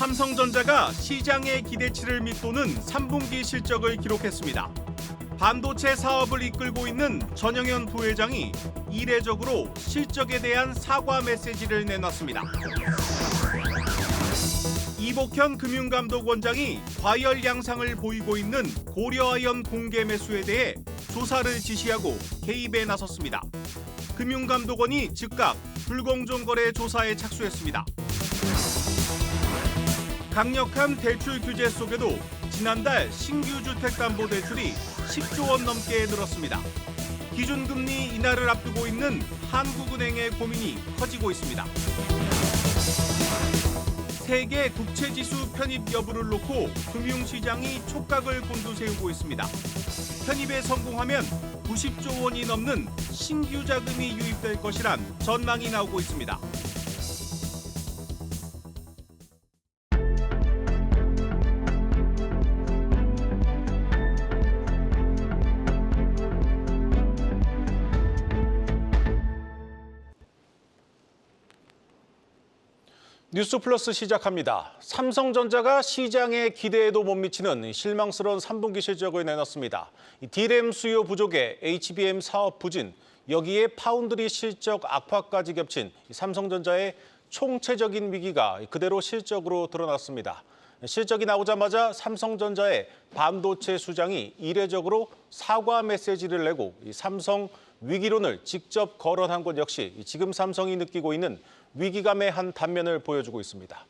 삼성전자가 시장의 기대치를 밑도는 3분기 실적을 기록했습니다. 반도체 사업을 이끌고 있는 전영현 부회장이 이례적으로 실적에 대한 사과 메시지를 내놨습니다. 이복현 금융감독원장이 과열 양상을 보이고 있는 고려아연 공개 매수에 대해 조사를 지시하고 개입에 나섰습니다. 금융감독원이 즉각 불공정거래 조사에 착수했습니다. 강력한 대출 규제 속에도 지난달 신규 주택담보대출이 10조 원 넘게 늘었습니다. 기준금리 인하를 앞두고 있는 한국은행의 고민이 커지고 있습니다. 세계 국채지수 편입 여부를 놓고 금융시장이 촉각을 곤두세우고 있습니다. 편입에 성공하면 90조 원이 넘는 신규 자금이 유입될 것이란 전망이 나오고 있습니다. 뉴스 플러스 시작합니다. 삼성전자가 시장의 기대에도 못 미치는 실망스러운 3분기 실적을 내놨습니다. D램 수요 부족에 HBM 사업 부진, 여기에 파운드리 실적 악화까지 겹친 삼성전자의 총체적인 위기가 그대로 실적으로 드러났습니다. 실적이 나오자마자 삼성전자의 반도체 수장이 이례적으로 사과 메시지를 내고 삼성 위기론을 직접 거론한 것 역시 지금 삼성이 느끼고 있는 위기감의 한 단면을 보여주고 있습니다.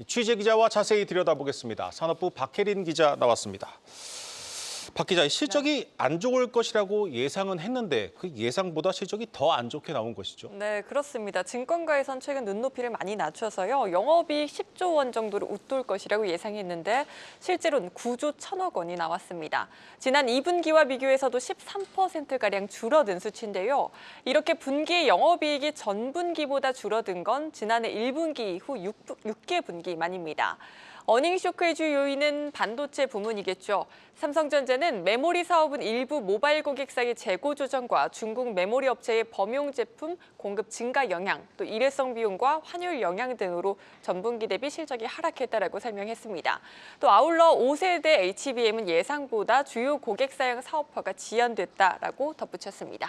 취재 기자와 자세히 들여다보겠습니다. 산업부 박혜린 기자 나왔습니다. 박 기자, 실적이 안 좋을 것이라고 예상은 했는데 그 예상보다 실적이 더 안 좋게 나온 것이죠? 네, 그렇습니다. 증권가에선 최근 눈높이를 많이 낮춰서요. 영업이익 10조 원 정도로 웃돌 것이라고 예상했는데 실제로는 9조 1천억 원이 나왔습니다. 지난 2분기와 비교해서도 13%가량 줄어든 수치인데요. 이렇게 분기 영업이익이 전분기보다 줄어든 건 지난해 1분기 이후 6개 분기 만입니다. 어닝 쇼크의 주 요인은 반도체 부문이겠죠. 삼성전자는 메모리 사업은 일부 모바일 고객사의 재고 조정과 중국 메모리 업체의 범용 제품 공급 증가 영향, 또 일회성 비용과 환율 영향 등으로 전분기 대비 실적이 하락했다라고 설명했습니다. 또 아울러 5세대 HBM은 예상보다 주요 고객사형 사업화가 지연됐다라고 덧붙였습니다.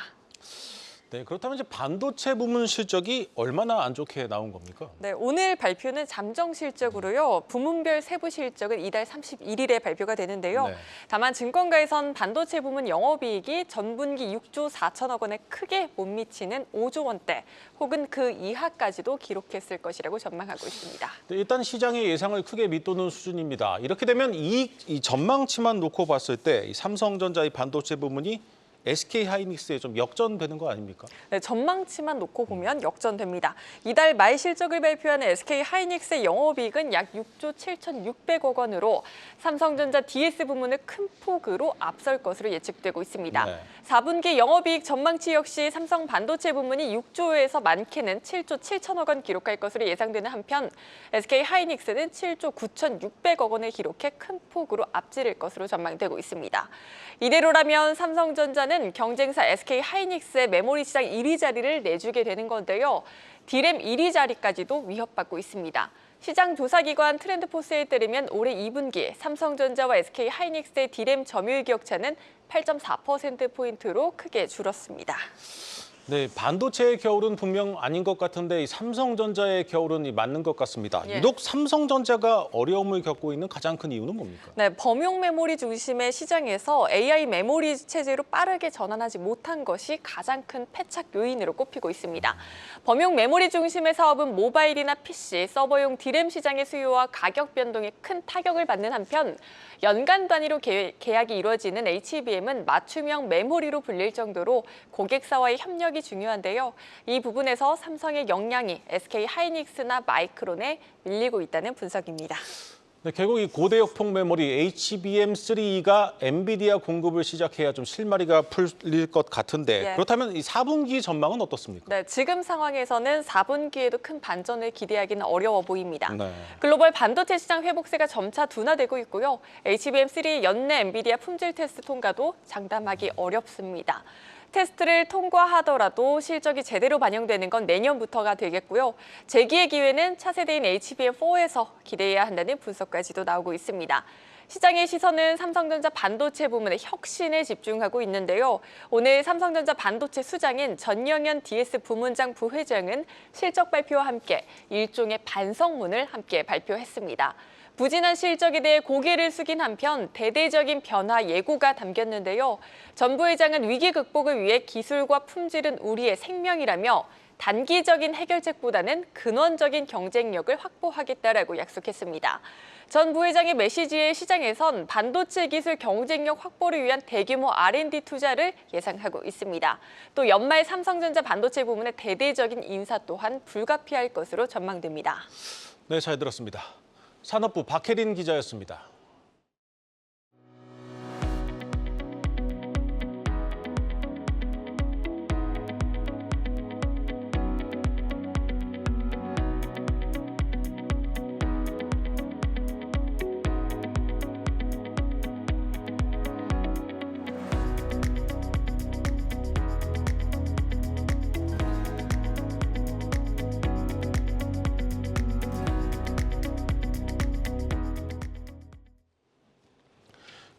네, 그렇다면 이제 반도체 부문 실적이 얼마나 안 좋게 나온 겁니까? 네, 오늘 발표는 잠정 실적으로요. 부문별 세부 실적은 이달 31일에 발표가 되는데요. 네. 다만 증권가에선 반도체 부문 영업이익이 전분기 6조 4천억 원에 크게 못 미치는 5조 원대 혹은 그 이하까지도 기록했을 것이라고 전망하고 있습니다. 네, 일단 시장의 예상을 크게 밑도는 수준입니다. 이렇게 되면 이 전망치만 놓고 봤을 때 이 삼성전자의 반도체 부문이 SK하이닉스에 좀 역전되는 거 아닙니까? 네, 전망치만 놓고 보면 역전됩니다. 이달 말 실적을 발표하는 SK하이닉스의 영업이익은 약 6조 7,600억 원으로 삼성전자 DS 부문을 큰 폭으로 앞설 것으로 예측되고 있습니다. 네. 4분기 영업이익 전망치 역시 삼성 반도체 부문이 6조에서 많게는 7조 7천억 원 기록할 것으로 예상되는 한편 SK하이닉스는 7조 9,600억 원을 기록해 큰 폭으로 앞지를 것으로 전망되고 있습니다. 이대로라면 삼성전자는 경쟁사 SK하이닉스의 메모리 시장 1위 자리를 내주게 되는 건데요. D램 1위 자리까지도 위협받고 있습니다. 시장 조사기관 트렌드포스에 따르면 올해 2분기 삼성전자와 SK하이닉스의 D램 점유율 격차는 8.4%포인트로 크게 줄었습니다. 네, 반도체의 겨울은 분명 아닌 것 같은데 이 삼성전자의 겨울은 맞는 것 같습니다. 예. 유독 삼성전자가 어려움을 겪고 있는 가장 큰 이유는 뭡니까? 네, 범용 메모리 중심의 시장에서 AI 메모리 체제로 빠르게 전환하지 못한 것이 가장 큰 패착 요인으로 꼽히고 있습니다. 범용 메모리 중심의 사업은 모바일이나 PC, 서버용 D램 시장의 수요와 가격 변동에 큰 타격을 받는 한편 연간 단위로 계약이 이루어지는 HBM은 맞춤형 메모리로 불릴 정도로 고객사와의 협력이 중요한데요. 이 부분에서 삼성의 역량이 SK하이닉스나 마이크론에 밀리고 있다는 분석입니다. 네, 결국 이 고대역폭 메모리 HBM3E가 엔비디아 공급을 시작해야 좀 실마리가 풀릴 것 같은데 예. 그렇다면 이 4분기 전망은 어떻습니까? 네, 지금 상황에서는 4분기에도 큰 반전을 기대하기는 어려워 보입니다. 네. 글로벌 반도체 시장 회복세가 점차 둔화되고 있고요. HBM3 연내 엔비디아 품질 테스트 통과도 장담하기 어렵습니다. 테스트를 통과하더라도 실적이 제대로 반영되는 건 내년부터가 되겠고요. 재기의 기회는 차세대인 HBM4에서 기대해야 한다는 분석까지도 나오고 있습니다. 시장의 시선은 삼성전자 반도체 부문의 혁신에 집중하고 있는데요. 오늘 삼성전자 반도체 수장인 전영현 DS 부문장 부회장은 실적 발표와 함께 일종의 반성문을 함께 발표했습니다. 부진한 실적에 대해 고개를 숙인 한편 대대적인 변화 예고가 담겼는데요. 전 부회장은 위기 극복을 위해 기술과 품질은 우리의 생명이라며 단기적인 해결책보다는 근원적인 경쟁력을 확보하겠다라고 약속했습니다. 전 부회장의 메시지에 시장에선 반도체 기술 경쟁력 확보를 위한 대규모 R&D 투자를 예상하고 있습니다. 또 연말 삼성전자 반도체 부문의 대대적인 인사 또한 불가피할 것으로 전망됩니다. 네, 잘 들었습니다. 산업부 박혜린 기자였습니다.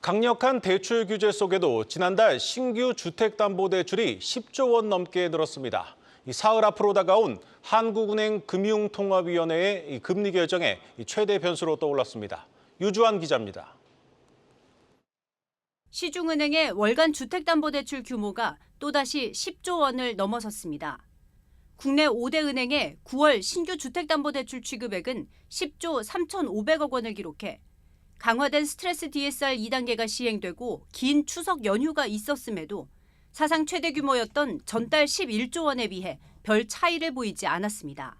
강력한 대출 규제 속에도 지난달 신규 주택담보대출이 10조 원 넘게 늘었습니다. 사흘 앞으로 다가온 한국은행 금융통화위원회의 금리 결정에 최대 변수로 떠올랐습니다. 유주환 기자입니다. 시중은행의 월간 주택담보대출 규모가 또다시 10조 원을 넘어섰습니다. 국내 5대 은행의 9월 신규 주택담보대출 취급액은 10조 3,500억 원을 기록해 강화된 스트레스 DSR 2단계가 시행되고 긴 추석 연휴가 있었음에도 사상 최대 규모였던 전달 11조 원에 비해 별 차이를 보이지 않았습니다.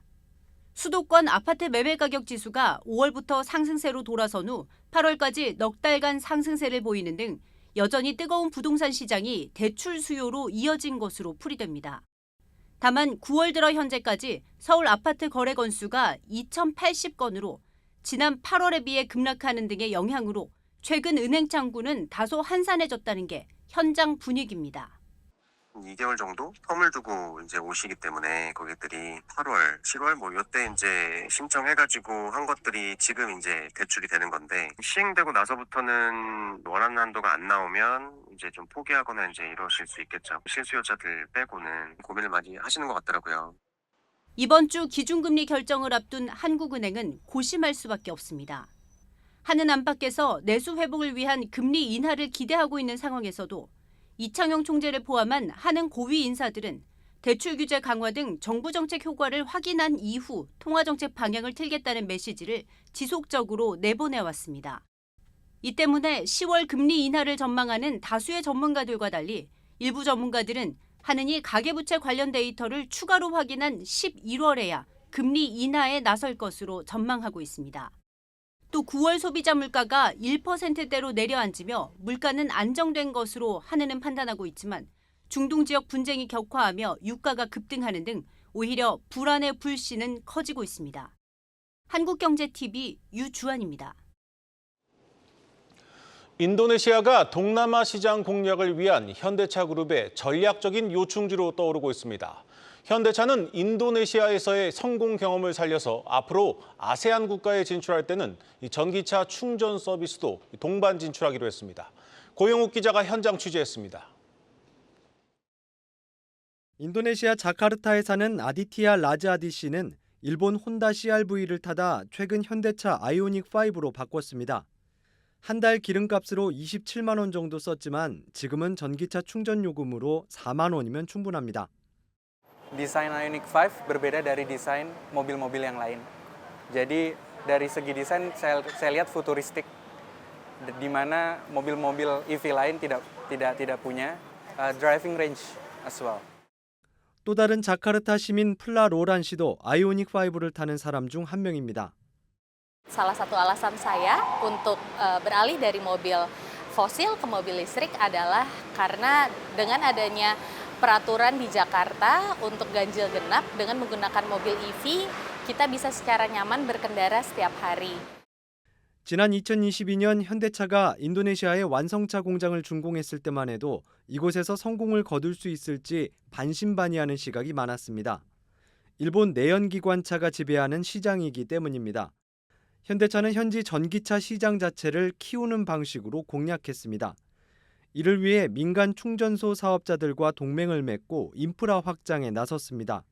수도권 아파트 매매 가격 지수가 5월부터 상승세로 돌아선 후 8월까지 넉 달간 상승세를 보이는 등 여전히 뜨거운 부동산 시장이 대출 수요로 이어진 것으로 풀이됩니다. 다만 9월 들어 현재까지 서울 아파트 거래 건수가 2,080건으로 지난 8월에 비해 급락하는 등의 영향으로 최근 은행 창구는 다소 한산해졌다는 게 현장 분위기입니다. 2개월 정도 텀을 두고 이제 오시기 때문에 고객들이 8월, 7월 뭐 이때 이제 신청해가지고 한 것들이 지금 이제 대출이 되는 건데 시행되고 나서부터는 원하는 한도가 안 나오면 이제 좀 포기하거나 이제 이러실 수 있겠죠. 실수요자들 빼고는 고민을 많이 하시는 것 같더라고요. 이번 주 기준금리 결정을 앞둔 한국은행은 고심할 수밖에 없습니다. 하는 안팎에서 내수 회복을 위한 금리 인하를 기대하고 있는 상황에서도 이창용 총재를 포함한 한은 고위 인사들은 대출 규제 강화 등 정부 정책 효과를 확인한 이후 통화정책 방향을 틀겠다는 메시지를 지속적으로 내보내왔습니다. 이 때문에 10월 금리 인하를 전망하는 다수의 전문가들과 달리 일부 전문가들은 한은이 가계부채 관련 데이터를 추가로 확인한 11월에야 금리 인하에 나설 것으로 전망하고 있습니다. 또 9월 소비자 물가가 1%대로 내려앉으며 물가는 안정된 것으로 한은은 판단하고 있지만 중동 지역 분쟁이 격화하며 유가가 급등하는 등 오히려 불안의 불씨는 커지고 있습니다. 한국경제TV 유주환입니다. 인도네시아가 동남아 시장 공략을 위한 현대차 그룹의 전략적인 요충지로 떠오르고 있습니다. 현대차는 인도네시아에서의 성공 경험을 살려서 앞으로 아세안 국가에 진출할 때는 전기차 충전 서비스도 동반 진출하기로 했습니다. 고영욱 기자가 현장 취재했습니다. 인도네시아 자카르타에 사는 아디티아 라즈아디 씨는 일본 혼다 CR-V를 타다 최근 현대차 아이오닉 5로 바꿨습니다. 한 달 기름값으로 27만 원 정도 썼지만 지금은 전기차 충전 요금으로 4만 원이면 충분합니다. Desain Ioniq 5 berbeda dari desain mobil-mobil yang lain. Jadi dari segi desain saya lihat futuristik, di mana mobil-mobil EV lain tidak punya driving range as well. 또 다른 자카르타 시민 플라 로란 씨도 아이오닉 5를 타는 사람 중 한 명입니다. Salah satu alasan saya untuk beralih dari mobil fosil ke mobil listrik adalah karena dengan adanya peraturan di Jakarta untuk ganjil genap dengan menggunakan mobil EV, kita bisa secara nyaman berkendara setiap hari. 지난 2022년 현대차가 인도네시아의 완성차 공장을 준공했을 때만 해도 이곳에서 성공을 거둘 수 있을지 반신반의하는 시각이 많았습니다. 일본 내연기관차가 지배하는 시장이기 때문입니다. 현대차는 현지 전기차 시장 자체를 키우는 방식으로 공략했습니다. 이를 위해 민간 충전소 사업자들과 동맹을 맺고 인프라 확장에 나섰습니다.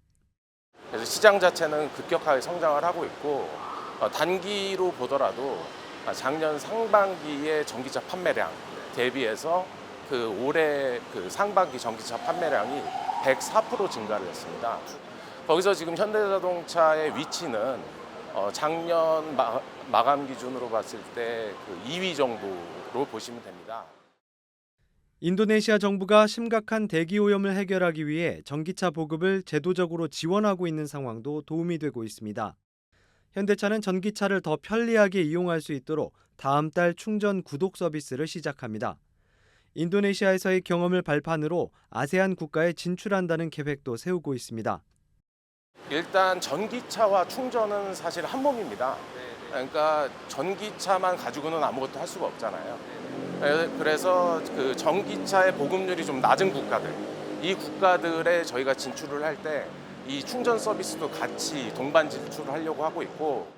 그래서 시장 자체는 급격하게 성장을 하고 있고 단기로 보더라도 작년 상반기의 전기차 판매량 대비해서 올해 상반기 전기차 판매량이 104% 증가를 했습니다. 거기서 지금 현대자동차의 위치는 작년 마감 기준으로 봤을 때 2위 정도로 보시면 됩니다. 인도네시아 정부가 심각한 대기 오염을 해결하기 위해 전기차 보급을 제도적으로 지원하고 있는 상황도 도움이 되고 있습니다. 현대차는 전기차를 더 편리하게 이용할 수 있도록 다음 달 충전 구독 서비스를 시작합니다. 인도네시아에서의 경험을 발판으로 아세안 국가에 진출한다는 계획도 세우고 있습니다. 일단 전기차와 충전은 사실 한 몸입니다. 그러니까 전기차만 가지고는 아무것도 할 수가 없잖아요. 그래서 전기차의 보급률이 좀 낮은 국가들, 이 국가들에 저희가 진출을 할 때 이 충전 서비스도 같이 동반 진출을 하려고 하고 있고.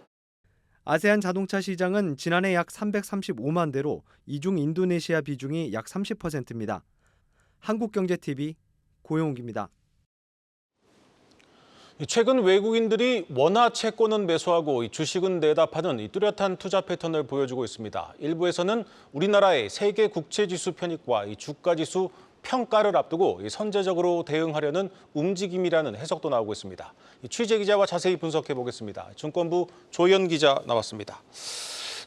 아세안 자동차 시장은 지난해 약 335만 대로 이 중 인도네시아 비중이 약 30%입니다. 한국경제TV 고용욱입니다. 최근 외국인들이 원화 채권은 매수하고 주식은 내다 파는 뚜렷한 투자 패턴을 보여주고 있습니다. 일부에서는 우리나라의 세계 국채지수 편입과 주가지수 평가를 앞두고 선제적으로 대응하려는 움직임이라는 해석도 나오고 있습니다. 취재 기자와 자세히 분석해 보겠습니다. 증권부 조현 기자 나왔습니다.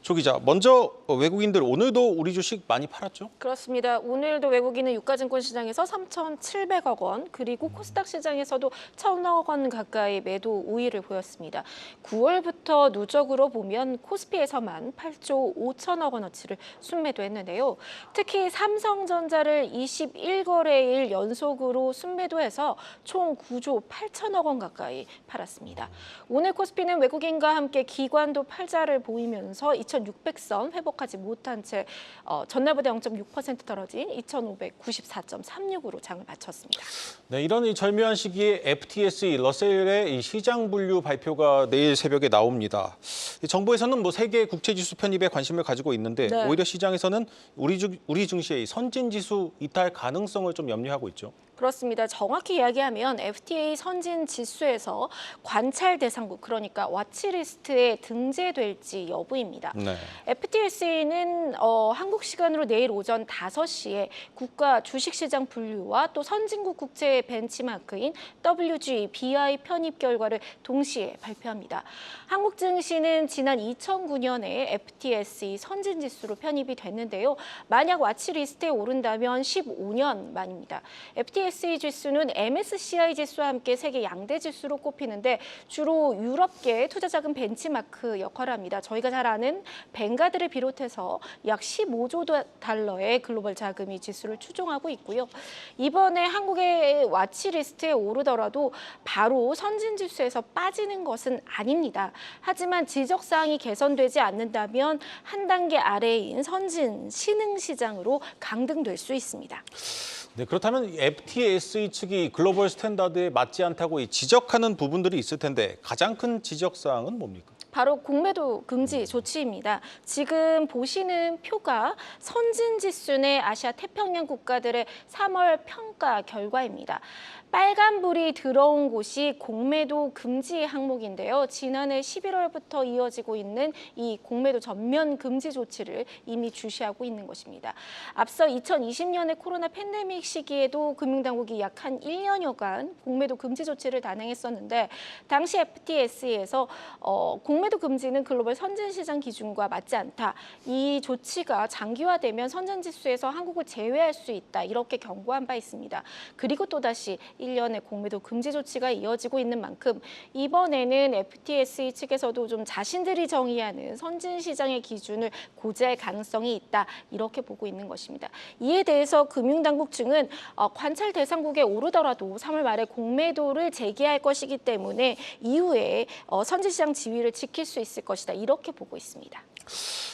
조 기자, 먼저 외국인들 오늘도 우리 주식 많이 팔았죠? 그렇습니다. 오늘도 외국인은 유가증권 시장에서 3,700억 원, 그리고 코스닥 시장에서도 1,000억 원 가까이 매도 우위를 보였습니다. 9월부터 누적으로 보면 코스피에서만 8조 5천억 원어치를 순매도했는데요. 특히 삼성전자를 21거래일 연속으로 순매도해서 총 9조 8천억 원 가까이 팔았습니다. 오늘 코스피는 외국인과 함께 기관도 팔자를 보이면서 2,600선 회복하지 못한 채 전날보다 0.6% 떨어진 2,594.36으로 장을 마쳤습니다. 네, 이런 절묘한 시기에 FTSE 러셀의 시장 분류 발표가 내일 새벽에 나옵니다. 정부에서는 세계 국채지수 편입에 관심을 가지고 있는데 네. 오히려 시장에서는 우리 증시의 선진지수 이탈 가능성을 좀 염려하고 있죠. 그렇습니다. 정확히 이야기하면 FTA 선진 지수에서 관찰 대상국, 그러니까 와치리스트에 등재될지 여부입니다. 네. FTSE는 한국 시간으로 내일 오전 5시에 국가 주식시장 분류와 또 선진국 국제 벤치마크인 WG, BI 편입 결과를 동시에 발표합니다. 한국 증시는 지난 2009년에 FTSE 선진지수로 편입이 됐는데요. 만약 와치리스트에 오른다면 15년 만입니다. FTSE 지수는 MSCI 지수와 함께 세계 양대 지수로 꼽히는데 주로 유럽계 투자자금 벤치마크 역할을 합니다. 저희가 잘 아는 뱅가드를 비롯해서 약 15조 달러의 글로벌 자금이 지수를 추종하고 있고요. 이번에 한국의 와치리스트에 오르더라도 바로 선진지수에서 빠지는 것은 아닙니다. 하지만 지적사항이 개선되지 않는다면 한 단계 아래인 선진 신흥시장으로 강등될 수 있습니다. 네, 그렇다면 FTSE 측이 글로벌 스탠다드에 맞지 않다고 지적하는 부분들이 있을 텐데 가장 큰 지적사항은 뭡니까? 바로 공매도 금지 조치입니다. 지금 보시는 표가 선진지수 내 아시아 태평양 국가들의 3월 평가 결과입니다. 빨간불이 들어온 곳이 공매도 금지 항목인데요. 지난해 11월부터 이어지고 있는 이 공매도 전면 금지 조치를 이미 주시하고 있는 것입니다. 앞서 2020년의 코로나 팬데믹 시기에도 금융당국이 약 한 1년여간 공매도 금지 조치를 단행했었는데 당시 FTSE에서 공매도 금지는 글로벌 선진시장 기준과 맞지 않다. 이 조치가 장기화되면 선진지수에서 한국을 제외할 수 있다. 이렇게 경고한 바 있습니다. 그리고 또다시 1년의 공매도 금지 조치가 이어지고 있는 만큼 이번에는 FTSE 측에서도 좀 자신들이 정의하는 선진시장의 기준을 고지할 가능성이 있다. 이렇게 보고 있는 것입니다. 이에 대해서 금융당국 측은 관찰 대상국에 오르더라도 3월 말에 공매도를 재개할 것이기 때문에 이후에 선진시장 지위를 지킬 수 있을 것이다. 이렇게 보고 있습니다.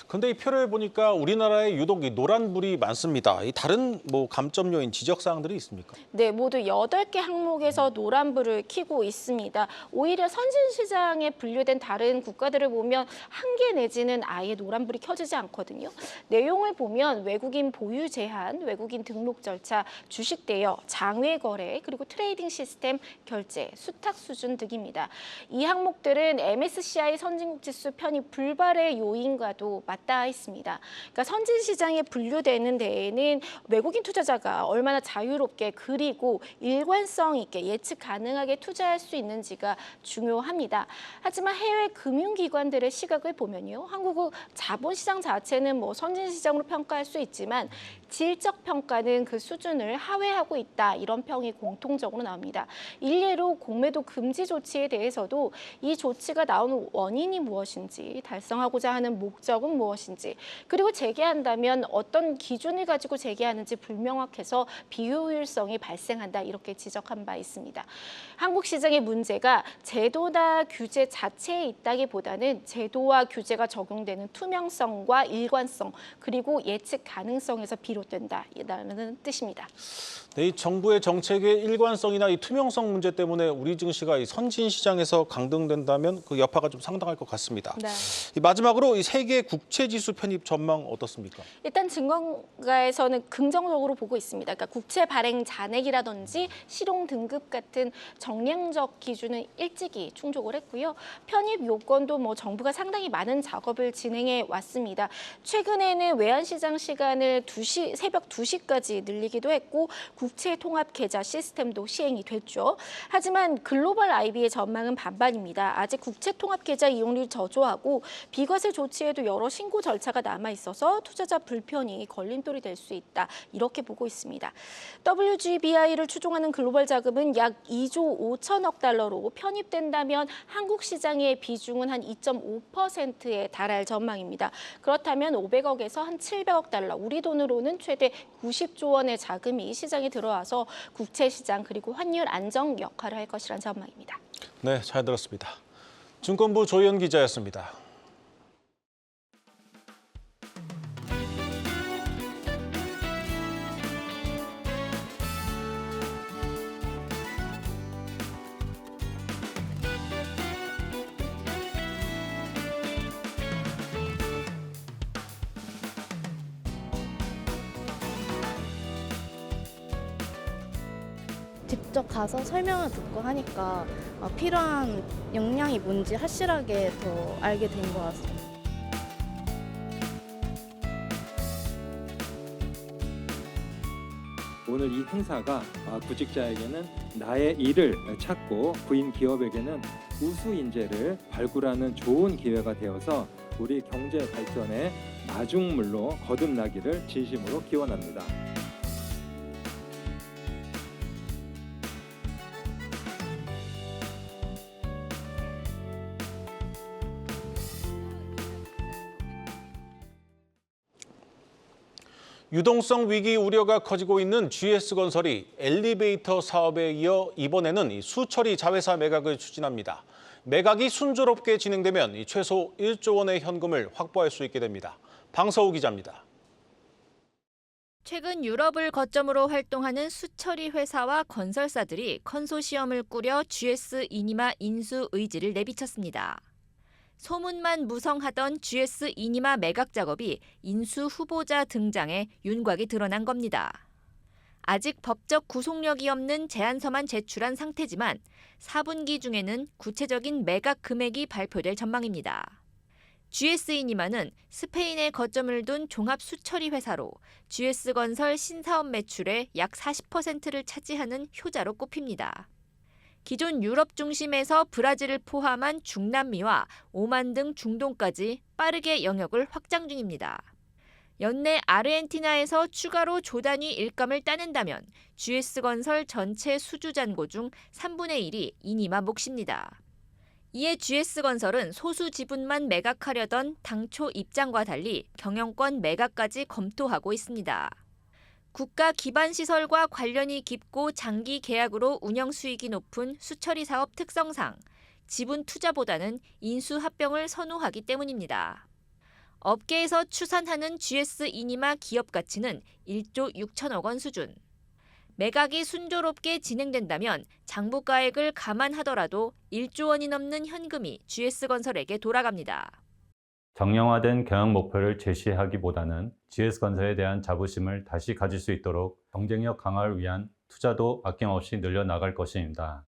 근데 이 표를 보니까 우리나라에 유독 이 노란불이 많습니다. 이 다른 감점 요인, 지적 사항들이 있습니까? 네, 모두 8개 항목에서 노란불을 켜고 있습니다. 오히려 선진시장에 분류된 다른 국가들을 보면 1개 내지는 아예 노란불이 켜지지 않거든요. 내용을 보면 외국인 보유 제한, 외국인 등록 절차, 주식 대여, 장외 거래, 그리고 트레이딩 시스템, 결제, 수탁 수준 등입니다. 이 항목들은 MSCI 선진국 지수 편입 불발의 요인과도 맞닿아 있습니다. 그러니까 선진시장에 분류되는 데에는 외국인 투자자가 얼마나 자유롭게 그리고 일관성 있게 예측 가능하게 투자할 수 있는지가 중요합니다. 하지만 해외 금융기관들의 시각을 보면요. 한국의 자본시장 자체는 선진시장으로 평가할 수 있지만 질적 평가는 그 수준을 하회하고 있다. 이런 평이 공통적으로 나옵니다. 일례로 공매도 금지 조치에 대해서도 이 조치가 나오는 원인이 무엇인지, 달성하고자 하는 목적은 무엇인지, 그리고 재개한다면 어떤 기준을 가지고 재개하는지 불명확해서 비효율성이 발생한다. 이렇게 지적한 바 있습니다. 한국 시장의 문제가 제도나 규제 자체에 있다기보다는 제도와 규제가 적용되는 투명성과 일관성, 그리고 예측 가능성에서 비롯된다라는 뜻입니다. 네, 이 정부의 정책의 일관성이나 이 투명성 문제 때문에 우리 증시가 이 선진 시장에서 강등된다면 그 여파가 좀 상당할 것 같습니다. 네. 이 마지막으로 이 세계 국채 지수 편입 전망 어떻습니까? 일단 증권가에서는 긍정적으로 보고 있습니다. 그러니까 국채 발행 잔액이라든지 실용 등급 같은 정량적 기준은 일찍이 충족을 했고요. 편입 요건도 정부가 상당히 많은 작업을 진행해 왔습니다. 최근에는 외환시장 시간을 새벽 2시까지 늘리기도 했고 국채 통합 계좌 시스템도 시행이 됐죠. 하지만 글로벌 IB의 전망은 반반입니다. 아직 국채 통합 계좌 이용률이 저조하고 비과세 조치에도 여러 신고 절차가 남아 있어서 투자자 불편이 걸림돌이 될 수 있다. 이렇게 보고 있습니다. WGBI를 추종하는 글로벌 자금은 약 2조 5천억 달러로 편입된다면 한국 시장의 비중은 한 2.5%에 달할 전망입니다. 그렇다면 500억에서 한 700억 달러, 우리 돈으로는 최대 90조 원의 자금이 시장에 들어와서 국채 시장 그리고 환율 안정 역할을 할 것이라는 전망입니다. 네, 잘 들었습니다. 증권부 조희연 기자였습니다. 직접 가서 설명을 듣고 하니까 필요한 역량이 뭔지 확실하게 더 알게 된 것 같습니다. 오늘 이 행사가 구직자에게는 나의 일을 찾고 구인 기업에게는 우수 인재를 발굴하는 좋은 기회가 되어서 우리 경제 발전의 마중물로 거듭나기를 진심으로 기원합니다. 유동성 위기 우려가 커지고 있는 GS건설이 엘리베이터 사업에 이어 이번에는 이 수처리 자회사 매각을 추진합니다. 매각이 순조롭게 진행되면 최소 1조 원의 현금을 확보할 수 있게 됩니다. 방서우 기자입니다. 최근 유럽을 거점으로 활동하는 수처리 회사와 건설사들이 컨소시엄을 꾸려 GS 이니마 인수 의지를 내비쳤습니다. 소문만 무성하던 GS 이니마 매각 작업이 인수 후보자 등장에 윤곽이 드러난 겁니다. 아직 법적 구속력이 없는 제안서만 제출한 상태지만 4분기 중에는 구체적인 매각 금액이 발표될 전망입니다. GS 이니마는 스페인에 거점을 둔 종합 수처리 회사로 GS건설 신사업 매출의 약 40%를 차지하는 효자로 꼽힙니다. 기존 유럽 중심에서 브라질을 포함한 중남미와 오만 등 중동까지 빠르게 영역을 확장 중입니다. 연내 아르헨티나에서 추가로 조단위 일감을 따낸다면 GS건설 전체 수주 잔고 중 3분의 1이 이니마 몫입니다. 이에 GS건설은 소수 지분만 매각하려던 당초 입장과 달리 경영권 매각까지 검토하고 있습니다. 국가 기반 시설과 관련이 깊고 장기 계약으로 운영 수익이 높은 수처리 사업 특성상 지분 투자보다는 인수 합병을 선호하기 때문입니다. 업계에서 추산하는 GS 이니마 기업 가치는 1조 6천억 원 수준. 매각이 순조롭게 진행된다면 장부가액을 감안하더라도 1조 원이 넘는 현금이 GS건설에게 돌아갑니다. 정량화된 경영 목표를 제시하기보다는 GS건설에 대한 자부심을 다시 가질 수 있도록 경쟁력 강화를 위한 투자도 아낌없이 늘려나갈 것입니다.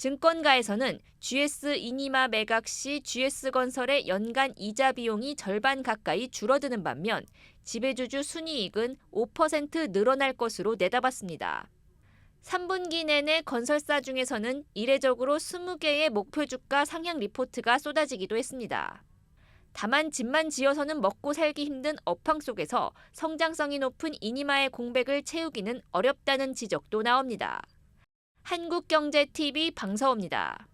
증권가에서는 GS 이니마 매각 시 GS건설의 연간 이자 비용이 절반 가까이 줄어드는 반면 지배주주 순이익은 5% 늘어날 것으로 내다봤습니다. 3분기 내내 건설사 중에서는 이례적으로 20개의 목표 주가 상향 리포트가 쏟아지기도 했습니다. 다만 집만 지어서는 먹고 살기 힘든 업황 속에서 성장성이 높은 이니마의 공백을 채우기는 어렵다는 지적도 나옵니다. 한국경제TV 방서호입니다.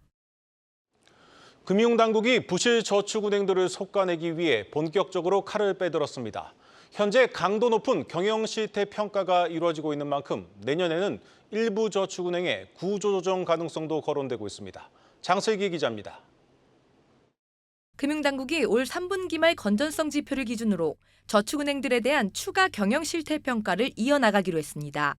금융당국이 부실 저축은행들을 솎아내기 위해 본격적으로 칼을 빼들었습니다. 현재 강도 높은 경영실태 평가가 이루어지고 있는 만큼 내년에는 일부 저축은행의 구조조정 가능성도 거론되고 있습니다. 장슬기 기자입니다. 금융당국이 올 3분기 말 건전성 지표를 기준으로 저축은행들에 대한 추가 경영실태 평가를 이어나가기로 했습니다.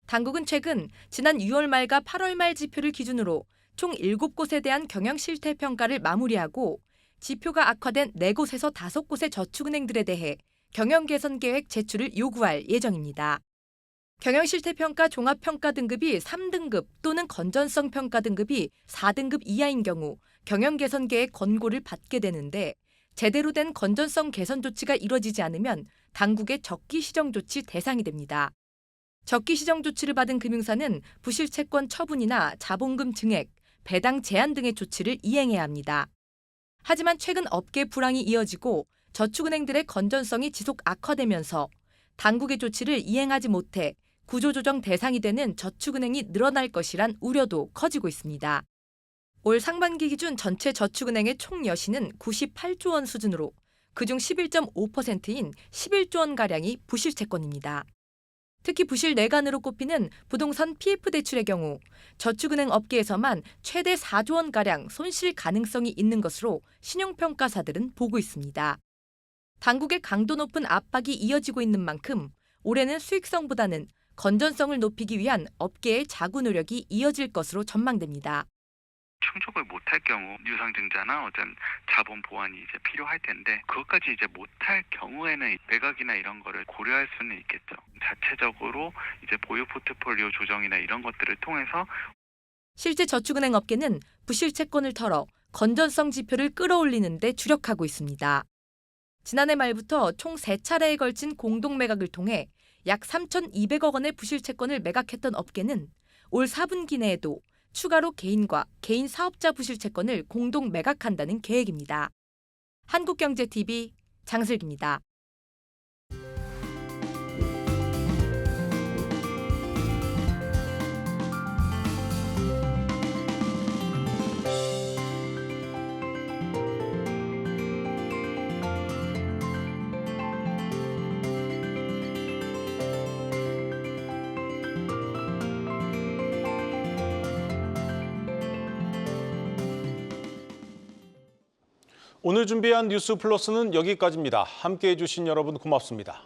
당국은 최근 지난 6월 말과 8월 말 지표를 기준으로 총 7곳에 대한 경영실태 평가를 마무리하고 지표가 악화된 4곳에서 5곳의 저축은행들에 대해 경영 개선 계획 제출을 요구할 예정입니다. 경영실태 평가 종합평가 등급이 3등급 또는 건전성 평가 등급이 4등급 이하인 경우 경영 개선 계획 권고를 받게 되는데 제대로 된 건전성 개선 조치가 이뤄지지 않으면 당국의 적기 시정 조치 대상이 됩니다. 적기 시정 조치를 받은 금융사는 부실 채권 처분이나 자본금 증액, 배당 제한 등의 조치를 이행해야 합니다. 하지만 최근 업계 불황이 이어지고 저축은행들의 건전성이 지속 악화되면서 당국의 조치를 이행하지 못해 구조조정 대상이 되는 저축은행이 늘어날 것이란 우려도 커지고 있습니다. 올 상반기 기준 전체 저축은행의 총 여신은 98조 원 수준으로 그중 11.5%인 11조 원가량이 부실 채권입니다. 특히 부실 내간으로 꼽히는 부동산 PF 대출의 경우 저축은행 업계에서만 최대 4조 원가량 손실 가능성이 있는 것으로 신용평가사들은 보고 있습니다. 당국의 강도 높은 압박이 이어지고 있는 만큼 올해는 수익성보다는 건전성을 높이기 위한 업계의 자구 노력이 이어질 것으로 전망됩니다. 충족을 못할 경우 유상증자나 어떤 자본 보완이 이제 필요할 텐데 그것까지 이제 못할 경우에는 매각이나 이런 거를 고려할 수는 있겠죠. 자체적으로 이제 보유 포트폴리오 조정이나 이런 것들을 통해서 실제 저축은행 업계는 부실 채권을 털어 건전성 지표를 끌어올리는 데 주력하고 있습니다. 지난해 말부터 총 3차례에 걸친 공동 매각을 통해 약 3,200억 원의 부실 채권을 매각했던 업계는 올 4분기 내에도 추가로 개인과 개인 사업자 부실 채권을 공동 매각한다는 계획입니다. 한국경제TV 장슬기입니다. 오늘 준비한 뉴스 플러스는 여기까지입니다. 함께해 주신 여러분 고맙습니다.